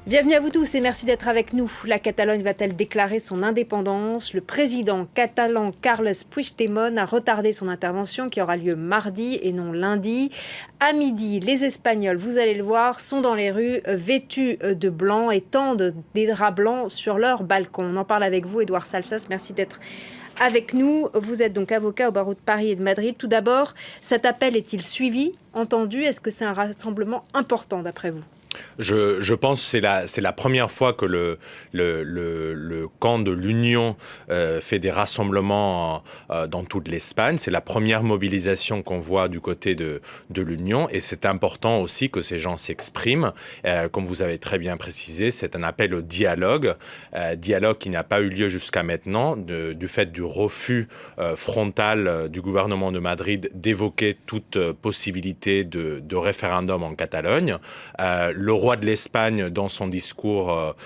Bienvenue à vous tous et merci d'être avec nous. La Catalogne va-t-elle déclarer son indépendance? Le président catalan Carles Puigdemont a retardé son intervention qui aura lieu mardi et non lundi. À midi, les Espagnols, vous allez le voir, sont dans les rues vêtus de blanc et tendent des draps blancs sur leur balcon. On en parle avec vous, Édouard Salsas. Merci d'être avec nous. Vous êtes donc avocat au barreau de Paris et de Madrid. Tout d'abord, cet appel est-il suivi, entendu? Est-ce que c'est un rassemblement important d'après vous? Je pense que c'est la première fois que le camp de l'Union fait des rassemblements dans toute l'Espagne. C'est la première mobilisation qu'on voit du côté de l'Union et c'est important aussi que ces gens s'expriment. Comme vous avez très bien précisé, c'est un appel au dialogue, dialogue qui n'a pas eu lieu jusqu'à maintenant du fait du refus frontal du gouvernement de Madrid d'évoquer toute possibilité de référendum en Catalogne. Le roi de l'Espagne, dans son discours,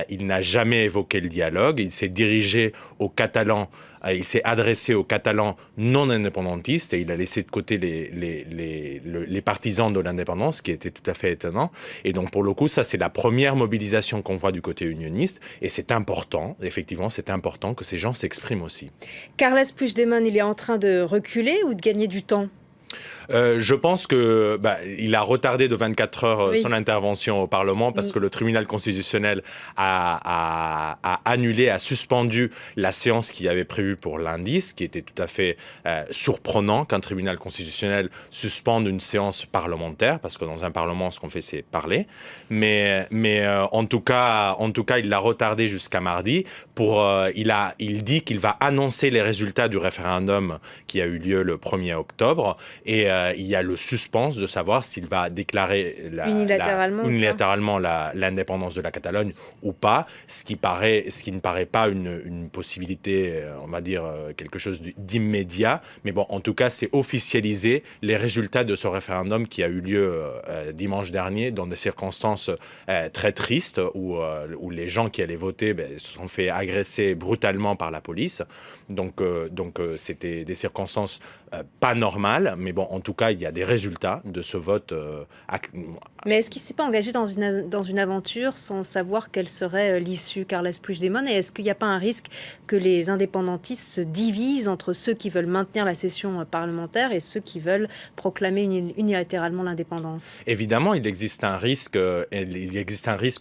il n'a jamais évoqué le dialogue. Il s'est dirigé aux Catalans, il s'est adressé aux Catalans non indépendantistes et il a laissé de côté les partisans de l'indépendance, ce qui était tout à fait étonnant. Et donc, pour le coup, ça, c'est la première mobilisation qu'on voit du côté unioniste. Et c'est important, effectivement, c'est important que ces gens s'expriment aussi. Carles Puigdemont, il est en train de reculer ou de gagner du temps? Je pense que il a retardé de 24 heures son intervention au Parlement parce que le tribunal constitutionnel a annulé, a suspendu la séance qu'il avait prévue pour lundi, ce qui était tout à fait surprenant qu'un tribunal constitutionnel suspende une séance parlementaire, parce que dans un parlement, ce qu'on fait, c'est parler. Mais en tout cas, il l'a retardé jusqu'à mardi. Il dit qu'il va annoncer les résultats du référendum qui a eu lieu le 1er octobre. Et il y a le suspense de savoir s'il va déclarer unilatéralement l'indépendance de la Catalogne ou pas, ce qui ne paraît pas une possibilité, on va dire, quelque chose d'immédiat. Mais bon, en tout cas, c'est officialisé les résultats de ce référendum qui a eu lieu dimanche dernier dans des circonstances très tristes où les gens qui allaient voter se sont fait agresser brutalement par la police. Donc c'était des circonstances pas normales, mais bon, en tout cas, il y a des résultats de ce vote. Mais est-ce qu'il ne s'est pas engagé dans une aventure sans savoir quelle serait l'issue, Carles Puigdemont? Et est-ce qu'il n'y a pas un risque que les indépendantistes se divisent entre ceux qui veulent maintenir la session parlementaire et ceux qui veulent proclamer unilatéralement l'indépendance? Évidemment, il existe un risque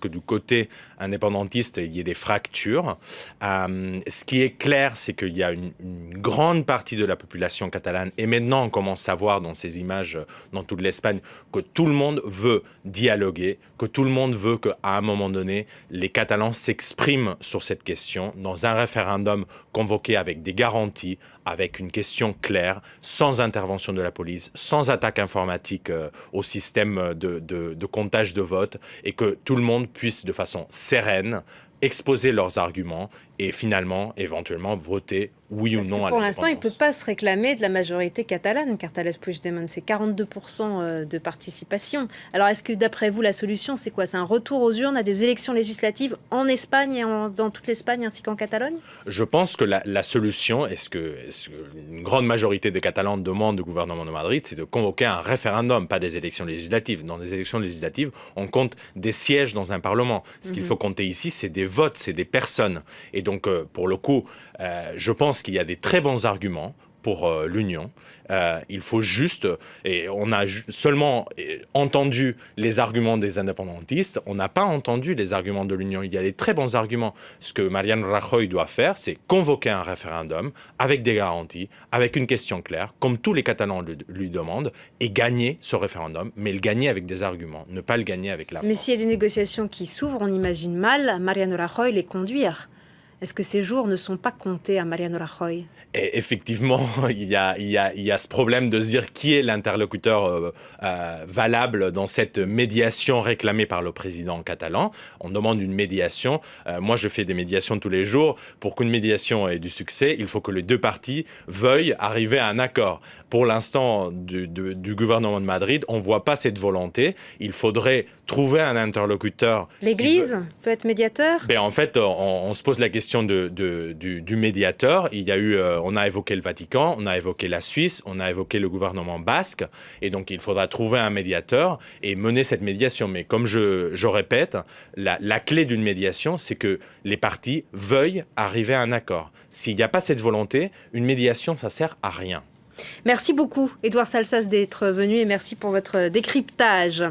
du côté indépendantiste, il y ait des fractures. Ce qui est clair, c'est qu'il y a une grande partie de la population catalane, et maintenant on commence à voir dans ces images dans toute l'Espagne, que tout le monde veut dialoguer, que tout le monde veut qu'à un moment donné, les Catalans s'expriment sur cette question dans un référendum convoqué avec des garanties, avec une question claire, sans intervention de la police, sans attaque informatique au système de comptage de vote, et que tout le monde puisse de façon sereine exposer leurs arguments et finalement, éventuellement, voter oui ou non à l'indépendance. Pour l'instant, il ne peut pas se réclamer de la majorité catalane, car Carles Puigdemont, c'est 42% de participation. Alors, est-ce que d'après vous, la solution, c'est quoi? C'est un retour aux urnes à des élections législatives en Espagne et dans toute l'Espagne ainsi qu'en Catalogne? Je pense que la solution, est-ce que une grande majorité des Catalans demandent au gouvernement de Madrid, c'est de convoquer un référendum, pas des élections législatives. Dans les élections législatives, on compte des sièges dans un parlement. Ce qu'il faut compter ici, c'est des votes, c'est des personnes. Et donc, pour le coup, je pense qu'il y a des très bons arguments pour l'Union. Il faut juste, et on a seulement entendu les arguments des indépendantistes, on n'a pas entendu les arguments de l'Union. Il y a des très bons arguments. Ce que Mariano Rajoy doit faire, c'est convoquer un référendum avec des garanties, avec une question claire, comme tous les Catalans lui demandent, et gagner ce référendum, mais le gagner avec des arguments, ne pas le gagner avec la force. Mais s'il y a des négociations qui s'ouvrent, on imagine mal Mariano Rajoy les conduire. Est-ce que ces jours ne sont pas comptés à Mariano Rajoy? Et effectivement, il y a ce problème de se dire qui est l'interlocuteur valable dans cette médiation réclamée par le président catalan. On demande une médiation. Moi, je fais des médiations tous les jours. Pour qu'une médiation ait du succès, il faut que les deux parties veuillent arriver à un accord. Pour l'instant, du gouvernement de Madrid, on ne voit pas cette volonté. Il faudrait trouver un interlocuteur. L'Église peut être médiateur? En fait, on se pose la question question du médiateur, on a évoqué le Vatican, on a évoqué la Suisse, on a évoqué le gouvernement basque, et donc il faudra trouver un médiateur et mener cette médiation. Mais comme je répète, la clé d'une médiation, c'est que les parties veuillent arriver à un accord. S'il n'y a pas cette volonté, une médiation, ça sert à rien. Merci beaucoup, Édouard Salsas, d'être venu et merci pour votre décryptage.